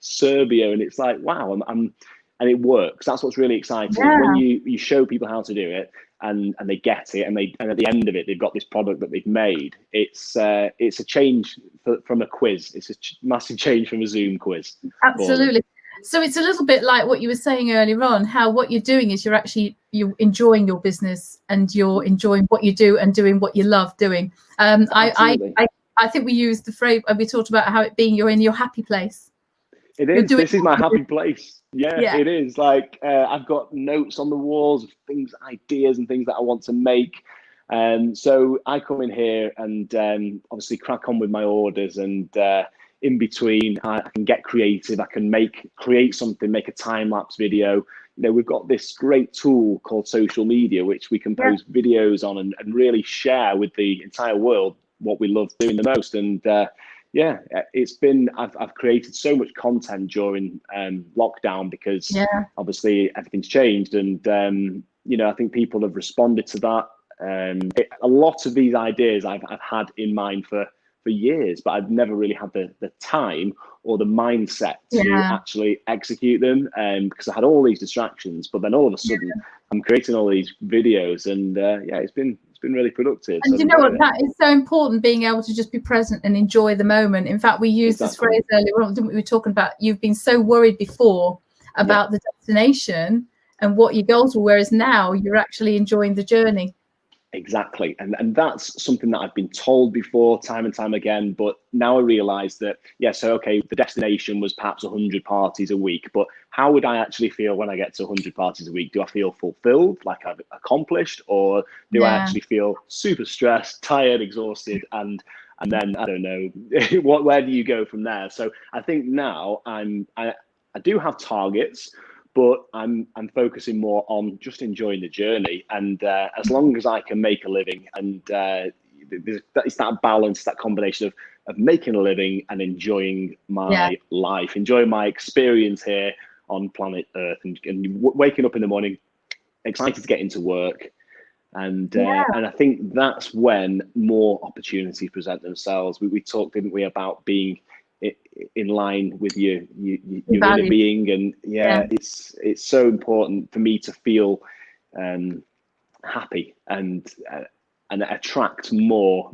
Serbia. And it's like, wow, and it works. That's what's really exciting. When you show people how to do it and they get it, and at the end of it, they've got this product that they've made. It's a change from a quiz. It's a massive change from a Zoom quiz. Absolutely. So it's a little bit like what you were saying earlier on, how what you're doing is you're enjoying your business and you're enjoying what you do and doing what you love doing. I think we used the phrase, we talked about how it being you're in your happy place. It is. This is my happy place. Yeah, it is. Like I've got notes on the walls of things, ideas and things that I want to make. So I come in here and obviously crack on with my orders, and in between, I can get creative. I can create something, make a time-lapse video. You know, we've got this great tool called social media, which we can post videos on and really share with the entire world what we love doing the most. And it's been, I've created so much content during lockdown because obviously everything's changed. And, you know, I think people have responded to that. A lot of these ideas I've had in mind for years, but I've never really had the time or the mindset to actually execute them, because I had all these distractions. But then all of a sudden I'm creating all these videos, and it's been been really productive. And So you know what, that is so important, being able to just be present and enjoy the moment. In fact, we used this phrase earlier on, didn't we? We were talking about you've been so worried before about the destination and what your goals were, whereas now you're actually enjoying the journey. Exactly. And that's something that I've been told before time and time again. But now I realize that, so, okay, the destination was perhaps 100 parties a week. But how would I actually feel when I get to 100 parties a week? Do I feel fulfilled, like I've accomplished? Or do I actually feel super stressed, tired, exhausted? And then, I don't know, where do you go from there? So I think now I do have targets, but I'm focusing more on just enjoying the journey. And as long as I can make a living, and it's that balance, that combination of making a living and enjoying my life, enjoying my experience here on planet Earth, and waking up in the morning excited to get into work. And I think that's when more opportunities present themselves. We talked, didn't we, about being in line with your inner being, and it's so important for me to feel happy and attract more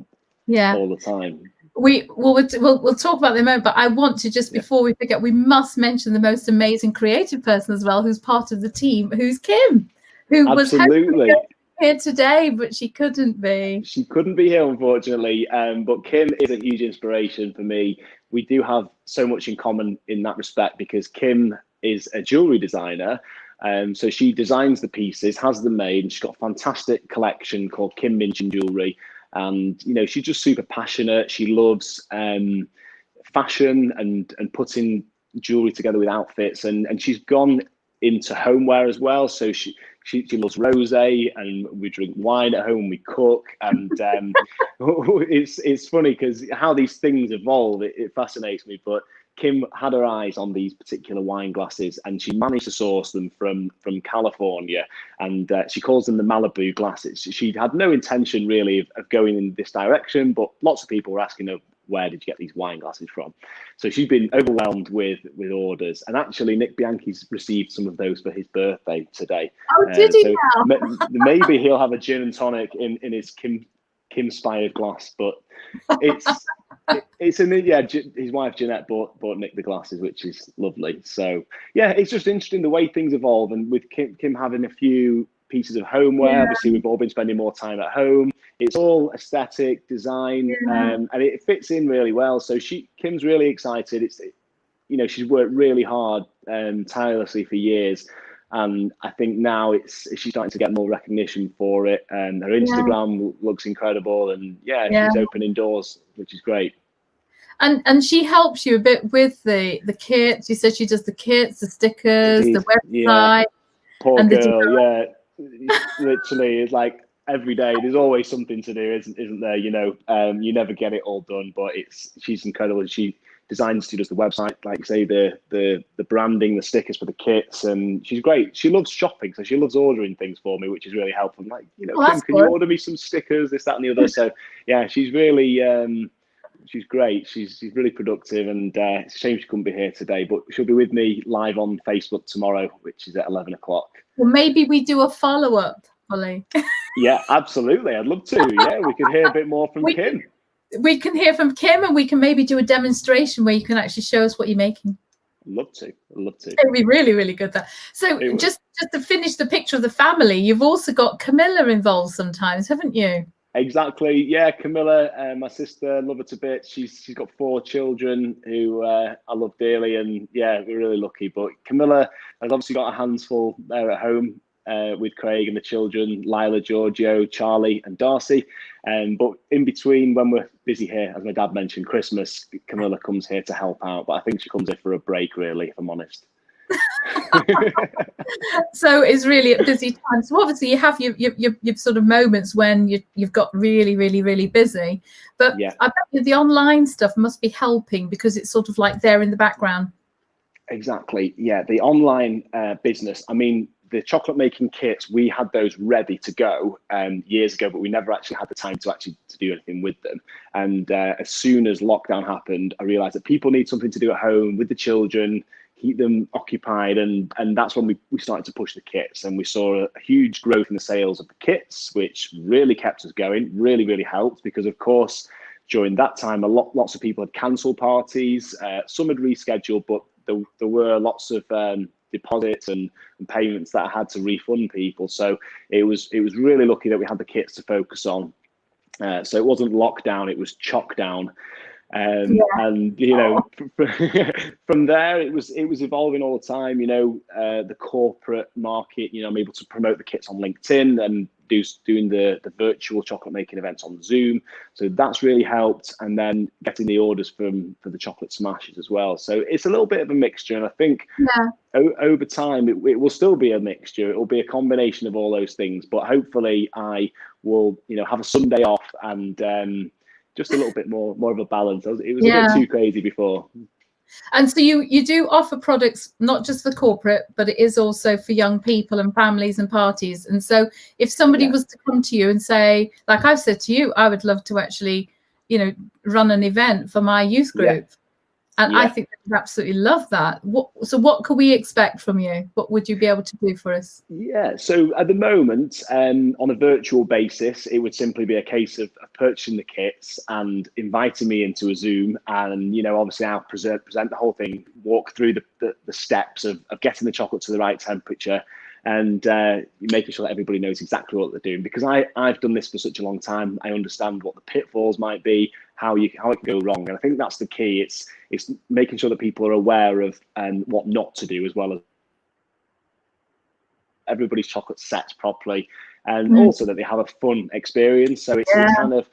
all the time. We'll talk about the moment, but I want to just, before we forget, we must mention the most amazing creative person as well, who's part of the team, who's Kim, who was hoping here today, but she couldn't be. She couldn't be here, unfortunately. But Kim is a huge inspiration for me. We do have so much in common in that respect, because Kim is a jewelry designer. So she designs the pieces, has them made, and she's got a fantastic collection called Kim Minchin Jewelry. And, you know, she's just super passionate. She loves fashion and putting jewelry together with outfits. And she's gone into homeware as well. So she loves rosé, and we drink wine at home, we cook, and it's funny because how these things evolve, it fascinates me. But Kim had her eyes on these particular wine glasses, and she managed to source them from California, and she calls them the Malibu glasses. She had no intention really of going in this direction, but lots of people were asking her, where did you get these wine glasses from? So she's been overwhelmed with orders, and actually Nick Bianchi's received some of those for his birthday today. Oh, did he now? Maybe he'll have a gin and tonic in his Kim-spired glass, but his wife Jeanette bought Nick the glasses, which is lovely. So yeah, it's just interesting the way things evolve, and with Kim having a few pieces of homeware, obviously we've all been spending more time at home. It's all aesthetic design, and it fits in really well. So Kim's really excited. She's worked really hard, tirelessly for years, and I think now she's starting to get more recognition for it. And her Instagram looks incredible, and she's opening doors, which is great. And she helps you a bit with the kits. You said she does the kits, the stickers, the website. Poor girl, literally, it's like every day there's always something to do, isn't there? You never get it all done, but she's incredible. She designs, she does the website, like say the branding, the stickers for the kits, and she's great. She loves shopping, so she loves ordering things for me, which is really helpful. I'm like, Kim, can you order me some stickers, this, that, and the other? So yeah, she's really she's great. She's really productive, and it's a shame she couldn't be here today, but she'll be with me live on Facebook tomorrow, which is at 11 o'clock. Well, maybe we do a follow-up, Oli. Yeah, absolutely. I'd love to. Yeah, we can hear a bit more from Kim. We can hear from Kim, and we can maybe do a demonstration where you can actually show us what you're making. I'd love to. It'd be really, really good. So just to finish the picture of the family, you've also got Camilla involved sometimes, haven't you? Exactly. Yeah, Camilla, my sister, love her to bits. She's got 4 children who I love dearly, and yeah, we're really lucky. But Camilla has obviously got her hands full there at home with Craig and the children, Lila, Giorgio, Charlie, and Darcy. But in between, when we're busy here, as my dad mentioned, Christmas, Camilla comes here to help out. But I think she comes here for a break, really, if I'm honest. So it's really a busy time. So obviously you have your sort of moments when you've got really, really, really busy. But I bet the online stuff must be helping, because it's sort of like there in the background. Exactly. Yeah, the online business. I mean, the chocolate making kits, we had those ready to go years ago, but we never actually had the time to do anything with them. And as soon as lockdown happened, I realized that people need something to do at home with the children, keep them occupied, and that's when we started to push the kits, and we saw a huge growth in the sales of the kits, which really kept us going, really helped, because of course during that time lots of people had cancelled parties, some had rescheduled, but there were lots of deposits and payments that I had to refund people. So it was really lucky that we had the kits to focus on. So it wasn't lockdown, it was choc down. And you know, from there it was evolving all the time. You know, the corporate market, you know, I'm able to promote the kits on LinkedIn and doing the virtual chocolate making events on Zoom, so that's really helped, and then getting the orders for the chocolate smashes as well. So it's a little bit of a mixture, and I think over time it will still be a mixture. It will be a combination of all those things, but hopefully I will, you know, have a Sunday off and just a little bit more of a balance. It was a bit too crazy before. And so you do offer products not just for corporate, but it is also for young people and families and parties. And so if somebody was to come to you and say, like I've said to you, I would love to actually, you know, run an event for my youth group. And I think they would absolutely love that. So what can we expect from you? What would you be able to do for us? Yeah, so at the moment, on a virtual basis, it would simply be a case of purchasing the kits and inviting me into a Zoom. And, you know, obviously I'll present the whole thing, walk through the steps of getting the chocolate to the right temperature, and making sure that everybody knows exactly what they're doing. Because I've done this for such a long time, I understand what the pitfalls might be, how it can go wrong. And I think that's the key. It's making sure that people are aware of what not to do, as well as everybody's chocolate set properly, and also that they have a fun experience. So it's kind of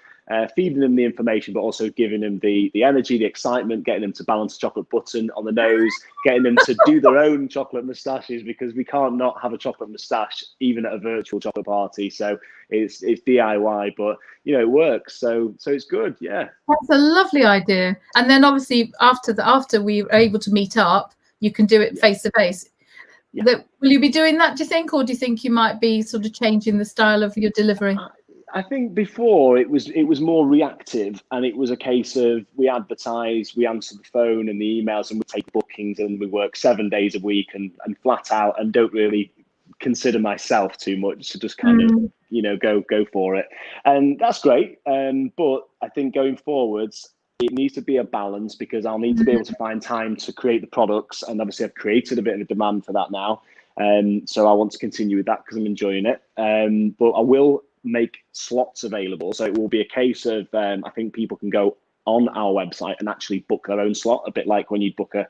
feeding them the information, but also giving them the energy, the excitement, getting them to balance the chocolate button on the nose, getting them to do their own chocolate moustaches, because we can't not have a chocolate moustache even at a virtual chocolate party. So it's DIY, but you know, it works. So it's good. Yeah, that's a lovely idea. And then obviously after we are able to meet up, you can do it face to face. Will you be doing that, do you think, or do you think you might be sort of changing the style of your delivery? I think before it was more reactive, and it was a case of we advertise, we answer the phone and the emails, and we take bookings, and we work 7 days a week and flat out, and don't really consider myself too much, to just kind of, you know, go for it. And that's great. But I think going forwards, it needs to be a balance, because I'll need to be able to find time to create the products, and obviously I've created a bit of a demand for that now. So I want to continue with that because I'm enjoying it. But I will make slots available. So it will be a case of, I think people can go on our website and actually book their own slot, a bit like when you book a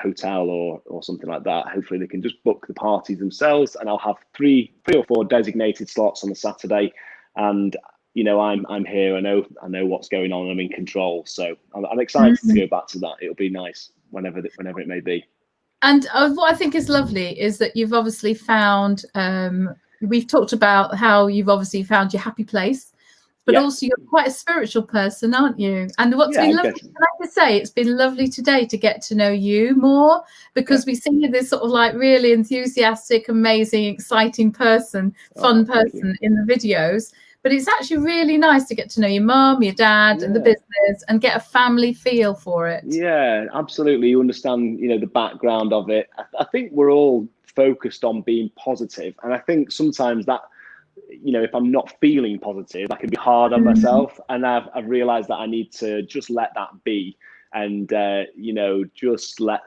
hotel or something like that. Hopefully they can just book the parties themselves, and I'll have three or four designated slots on the Saturday. And you know, I'm here. I know what's going on. I'm in control. So I'm excited to go back to that. It'll be nice whenever it may be. And what I think is lovely is that you've obviously found, we've talked about how you've obviously found your happy place, but also you're quite a spiritual person, aren't you? And what's been lovely, can I just say, it's been lovely today to get to know you more, because we see you this sort of like really enthusiastic, amazing, exciting person, fun person in the videos. But it's actually really nice to get to know your mum, your dad, and the business, and get a family feel for it. Yeah, absolutely. You understand, you know, the background of it. I think we're all focused on being positive, and I think sometimes that, you know, if I'm not feeling positive, I can be hard on myself, and I've realised that I need to just let that be, and you know, just let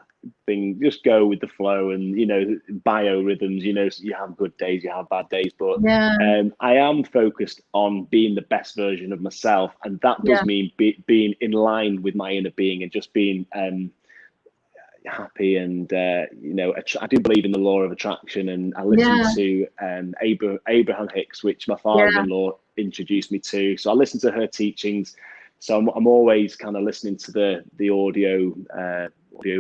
things just go with the flow, and you know, biorhythms. You know, you have good days, you have bad days, but I am focused on being the best version of myself, and that does mean being in line with my inner being, and just being happy. And you know, I do believe in the law of attraction, and I listen to Abraham Hicks, which my father-in-law introduced me to. So I listen to her teachings. So I'm always kind of listening to the audio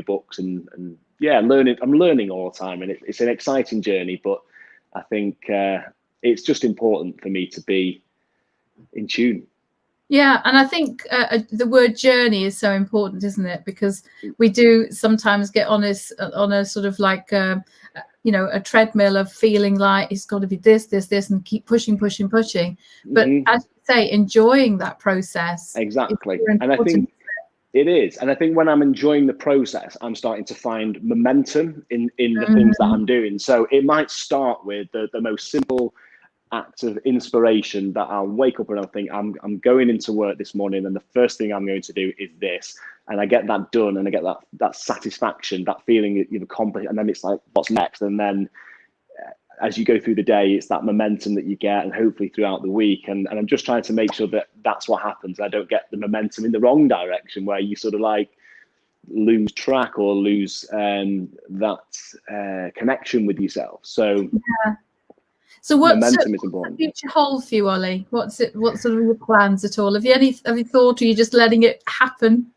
books, and learning. I'm learning all the time, and it's an exciting journey. But I think it's just important for me to be in tune. Yeah, and I think the word journey is so important, isn't it? Because we do sometimes get on a sort of like you know, a treadmill of feeling like it's got to be this, and keep pushing. But as you say, enjoying that process. Exactly. And I think It is. And I think when I'm enjoying the process, I'm starting to find momentum in the things that I'm doing. So it might start with the most simple act of inspiration that I'll wake up and I'll think, I'm going into work this morning and the first thing I'm going to do is this. And I get that done and I get that satisfaction, that feeling that you've accomplished. And then it's like, what's next? And then as you go through the day, it's that momentum that you get, and hopefully throughout the week. And I'm just trying to make sure that that's what happens. I don't get the momentum in the wrong direction where you sort of like lose track or lose that connection with yourself. So yeah. So momentum is important. What's the future hold for you, Ollie? What sort of your plans at all? Have you thought, or are you just letting it happen?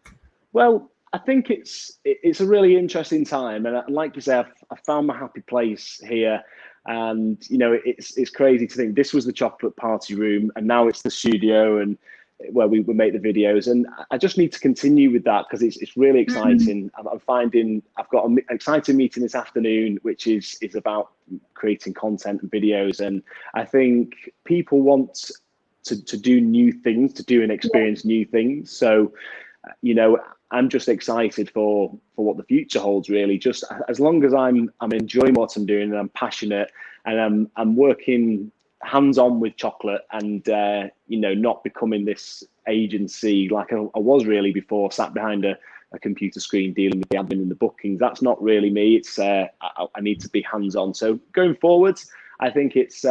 Well, I think it's a really interesting time, and like you say, I found my happy place here. And you know, it's crazy to think this was the chocolate party room, and now it's the studio and where we make the videos. And I just need to continue with that because it's really exciting. I'm finding I've got an exciting meeting this afternoon, which is about creating content and videos. And I think people want to do new things, to do and experience new things. So, you know, I'm just excited for what the future holds, really. Just as long as I'm enjoying what I'm doing and I'm passionate and I'm working hands-on with chocolate and you know, not becoming this agency like I was really before, sat behind a computer screen dealing with the admin and the bookings. That's not really me. It's I need to be hands-on. So going forwards, I think it's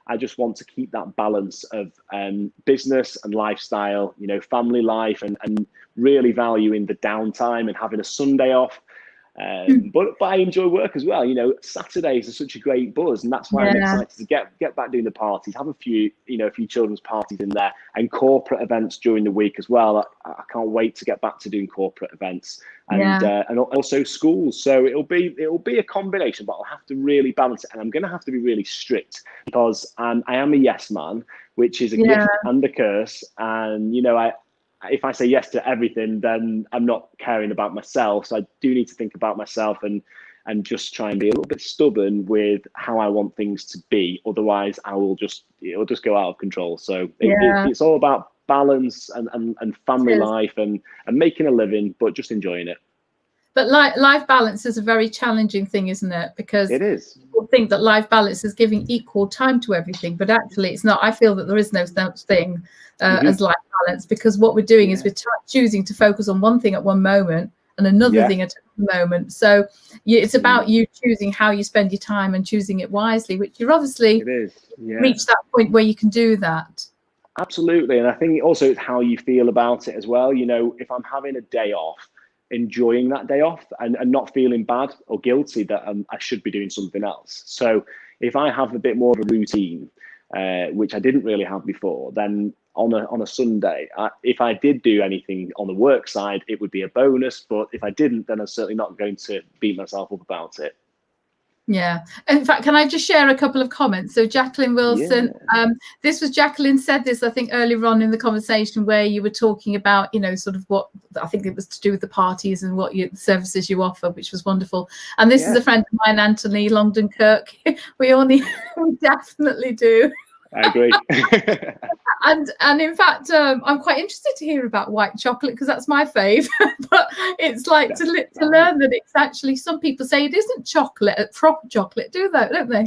I just want to keep that balance of business and lifestyle, you know, family life, and really valuing the downtime and having a Sunday off. But I enjoy work as well. You know, Saturdays are such a great buzz, and that's why I'm excited to get back doing the parties, have a few children's parties in there, and corporate events during the week as well. I can't wait to get back to doing corporate events and also schools. So it'll be a combination, but I'll have to really balance it, and I'm going to have to be really strict because I am a yes man, which is a gift and a curse. And you know, if I say yes to everything, then I'm not caring about myself. So I do need to think about myself and just try and be a little bit stubborn with how I want things to be. Otherwise, it'll just go out of control. So it's all about balance and family life and making a living, but just enjoying it. But life balance is a very challenging thing, isn't it? Because it is. People think that life balance is giving equal time to everything, but actually it's not. I feel that there is no such thing as life balance, because what we're doing is we're choosing to focus on one thing at one moment and another thing at another moment. So it's about you choosing how you spend your time and choosing it wisely, which you're obviously reached that point where you can do that. Absolutely. And I think also it's how you feel about it as well. You know, if I'm having a day off, enjoying that day off and not feeling bad or guilty that I should be doing something else. So if I have a bit more of a routine, which I didn't really have before, then on a Sunday, if I did do anything on the work side, it would be a bonus. But if I didn't, then I'm certainly not going to beat myself up about it. Yeah. In fact, can I just share a couple of comments? So Jacqueline Wilson, this was Jacqueline said this, I think, earlier on in the conversation where you were talking about, you know, sort of what I think it was to do with the parties and what services you offer, which was wonderful. And this is a friend of mine, Anthony Longdon Kirk. we definitely do. I agree. and in fact, I'm quite interested to hear about white chocolate because that's my fave. But it's like to learn that it's actually, some people say it isn't chocolate, proper chocolate, don't they?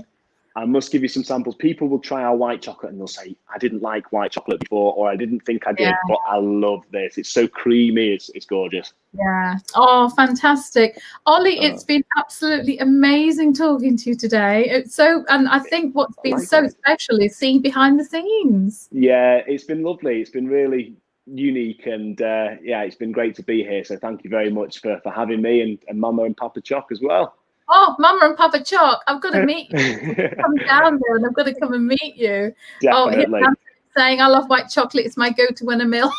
I must give you some samples. People will try our white chocolate and they'll say, I didn't like white chocolate before, or I didn't think I did, but I love this. It's so creamy. It's gorgeous. Yeah. Oh, fantastic. Ollie, it's been absolutely amazing talking to you today. And I think what's been so special is seeing behind the scenes. Yeah, it's been lovely. It's been really unique, and it's been great to be here. So thank you very much for having me, and Mama and Papa Choc as well. Oh, Mama and Papa Choc, I've got to meet you. Come down there and I've got to come and meet you. Definitely. Oh, saying I love white chocolate. It's my go-to when I'm ill.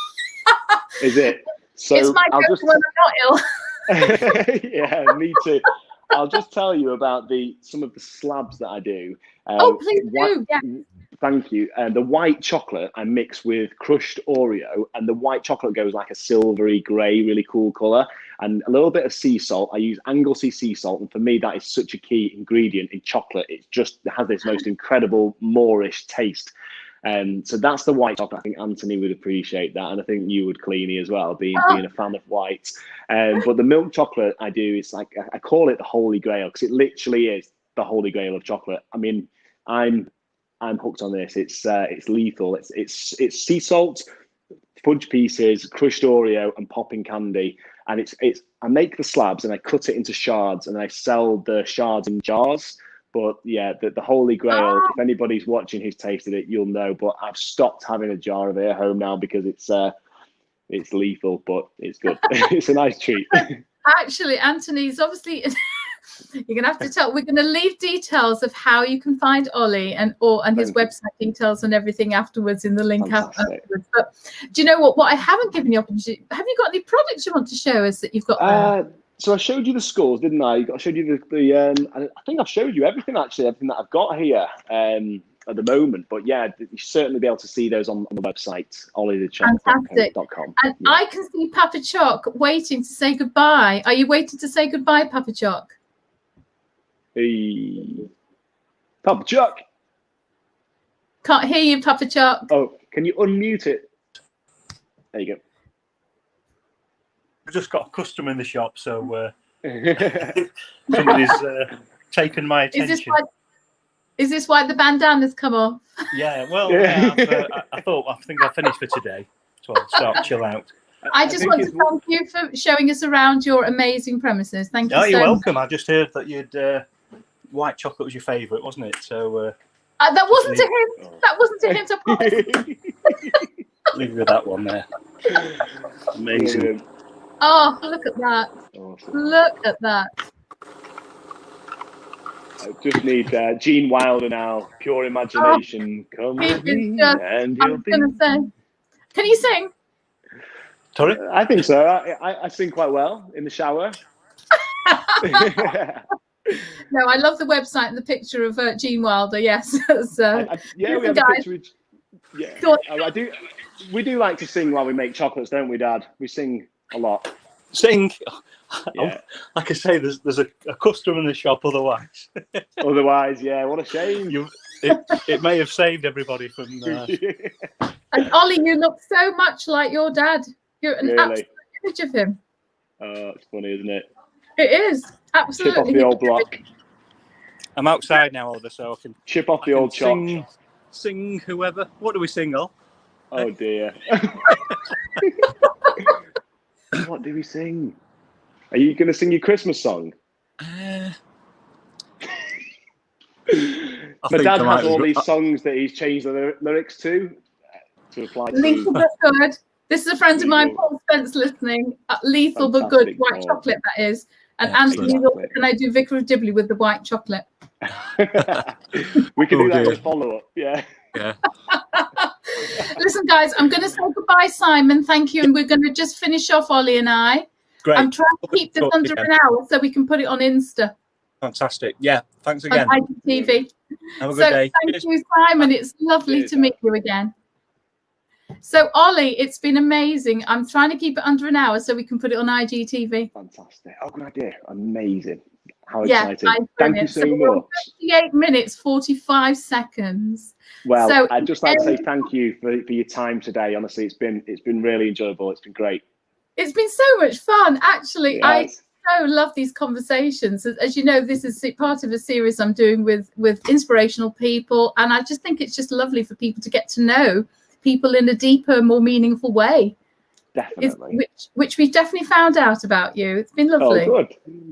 Is it? So it's my go-to when I'm not ill. Yeah, me too. I'll just tell you about some of the slabs that I do. Please do. Yeah. Thank you. The white chocolate I mix with crushed Oreo, and the white chocolate goes like a silvery grey, really cool colour, and a little bit of sea salt. I use Anglesey sea salt, and for me that is such a key ingredient in chocolate. It just has this most incredible Moorish taste. So that's the white chocolate. I think Anthony would appreciate that, and I think you would, Kalini, as well, being a fan of white. But the milk chocolate I do, it's like I call it the holy grail, because it literally is the holy grail of chocolate. I mean, I'm hooked on this. It's lethal. It's sea salt, fudge pieces, crushed Oreo, and popping candy. And it's I make the slabs and I cut it into shards, and then I sell the shards in jars. But yeah, the holy grail, if anybody's watching who's tasted it, you'll know. But I've stopped having a jar of it at home now because it's lethal, but it's good. It's a nice treat. Actually, Anthony's obviously you're gonna have to tell. We're gonna leave details of how you can find Oli and his website details and everything afterwards in the link afterwards. But do you know what I haven't given you opportunity? Have you got any products you want to show us that you've got there? So I showed you the scores, didn't I? I showed you the I think I've showed you everything, actually, everything that I've got here at the moment. But yeah, you certainly be able to see those on the website, olithechoc.com. And yeah. I can see Papa Choc waiting to say goodbye. Are you waiting to say goodbye, Papa Choc? Hey, Papa Choc. Can't hear you, Papa Choc. Oh, can you unmute it? There you go. I've just got a customer in the shop, so somebody's taken my attention. Is this why the bandana's come off? Yeah, well, yeah, I think I finished for today, so I'll start chill out. I just want to thank you for showing us around your amazing premises. Thank you. Oh, you're welcome. I just heard that you'd white chocolate was your favourite, wasn't it? So that wasn't a hint. That wasn't a hint. I promise. Leave you with that one there. Amazing. Oh, look at that. Awesome. Look at that. I just need Gene Wilder now. Pure imagination. Come with me and you'll be... Gonna say. Can you sing? Sorry? I think so. I sing quite well in the shower. No, I love the website and the picture of Gene Wilder. Yes. Yeah, we have a picture of... Yeah, I do. We do like to sing while we make chocolates, don't we, Dad? We sing a lot. Sing? Yeah. Like I say, there's a customer in the shop otherwise. Otherwise, yeah, what a shame. It may have saved everybody from... And Oli, you look so much like your dad. You're an absolute image of him. Oh, it's funny, isn't it? It is. Absolutely. Chip off the old block. I'm outside now, Oliver, so I can... Chip off the old choc. Sing whoever. What do we sing, Ol? Oh, dear. What do we sing? Are you going to sing your Christmas song? My dad has all these songs that he's changed the lyrics to apply to. Lethal but good. This is a friend of mine, Paul Spence, listening. Lethal but good, white chocolate, that is. And Anthony, can I do Vicar of Dibley with the white chocolate? We can do that as a follow-up, yeah. Listen, guys, I'm going to say goodbye, Simon. Thank you. And we're going to just finish off, Oli and I. Great. I'm trying to keep this under an hour so we can put it on Insta. Fantastic. Yeah, thanks again. On IGTV. Have a good day. Thank you, Simon. It's lovely to meet you again. So, Oli, it's been amazing. I'm trying to keep it under an hour so we can put it on IGTV. Fantastic. Oh, good idea. Amazing. How exciting. Thank you so much. 58 minutes, 45 seconds. Well, so, I'd just like to say thank you for your time today. Honestly, it's been really enjoyable. It's been great. It's been so much fun. Actually, I so love these conversations. As you know, this is part of a series I'm doing with inspirational people. And I just think it's just lovely for people to get to know people in a deeper, more meaningful way. Definitely. Which we've definitely found out about you. It's been lovely. Oh,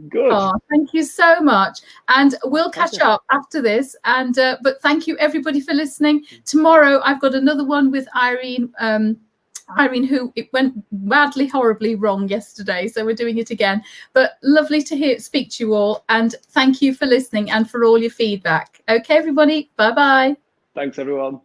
good. Oh, thank you so much. And we'll catch up after this. And but thank you everybody for listening. Tomorrow I've got another one with Irene. Irene, who it went madly, horribly wrong yesterday. So we're doing it again. But lovely to speak to you all. And thank you for listening and for all your feedback. Okay, everybody. Bye-bye. Thanks, everyone.